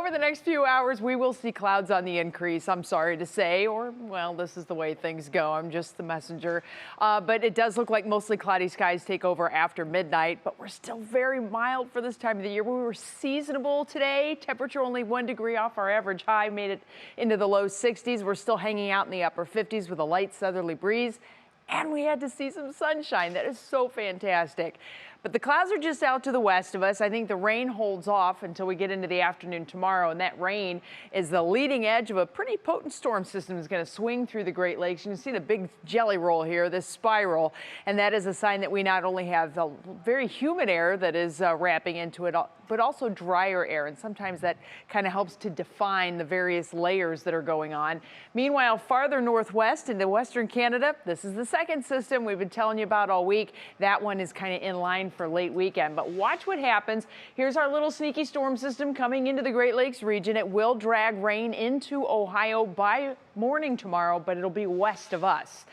over the next few hours, we will see clouds on the increase, I'm sorry to say, or, well, this is the way things go. I'm just the messenger. But it does look like mostly cloudy skies take over after midnight, but we're still very mild for this time of the year. We were seasonable today. Temperature only 1 degree off our average high, made it into the low 60s. We're still hanging out in the upper 50s with a light southerly breeze. And we had to see some sunshine. That is so fantastic. But the clouds are just out to the west of us. I think the rain holds off until we get into the afternoon tomorrow. And that rain is the leading edge of a pretty potent storm system that's going to swing through the Great Lakes. You can see the big jelly roll here, this spiral. And that is a sign that we not only have the very humid air that is wrapping into it, but also drier air. And sometimes that kind of helps to define the various layers that are going on. Meanwhile, farther northwest into western Canada, this is the second system we've been telling you about all week. That one is kind of in line for late weekend. But watch what happens. Here's our little sneaky storm system coming into the Great Lakes region. It will drag rain into Ohio by morning tomorrow, but it'll be west of us.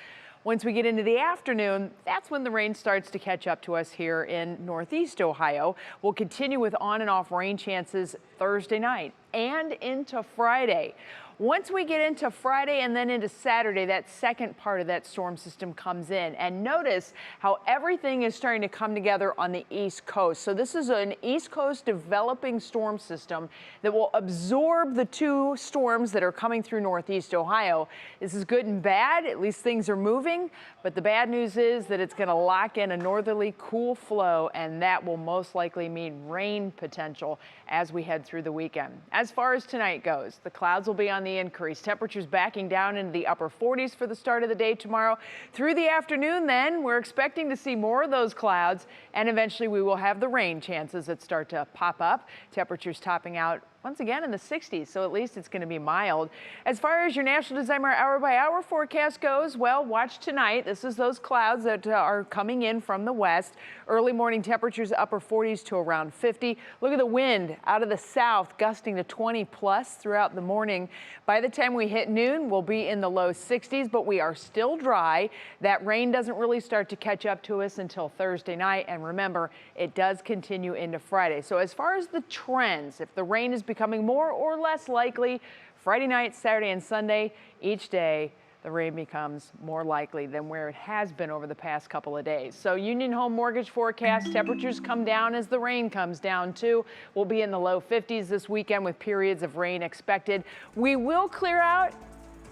Once we get into the afternoon, that's when the rain starts to catch up to us here in northeast Ohio. We'll continue with on and off rain chances Thursday night and into Friday. Once we get into Friday and then into Saturday, that second part of that storm system comes in. And notice how everything is starting to come together on the East Coast. So this is an East Coast developing storm system that will absorb the two storms that are coming through northeast Ohio. This is good and bad. At least things are moving. But the bad news is that it's going to lock in a northerly cool flow, and that will most likely mean rain potential as we head through the weekend. As far as tonight goes, the clouds will be on the increase. Temperatures backing down into the upper 40s for the start of the day tomorrow. Through the afternoon then, we're expecting to see more of those clouds, and eventually we will have the rain chances that start to pop up. Temperatures topping out once again in the 60s, so at least it's going to be mild. As far as your National Designer hour-by-hour forecast goes, well, watch tonight. This is those clouds that are coming in from the west. Early morning temperatures upper 40s to around 50. Look at the wind out of the south, gusting to 20 plus throughout the morning. By the time we hit noon, we'll be in the low 60s, but we are still dry. That rain doesn't really start to catch up to us until Thursday night, and remember, it does continue into Friday. So as far as the trends, if the rain is becoming more or less likely, Friday night, Saturday, and Sunday, each day, the rain becomes more likely than where it has been over the past couple of days. So Union Home Mortgage forecast, temperatures come down as the rain comes down too. We'll be in the low 50s this weekend with periods of rain expected. We will clear out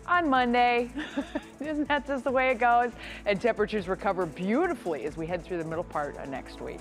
on Monday. Isn't that just the way it goes? And temperatures recover beautifully as we head through the middle part of next week.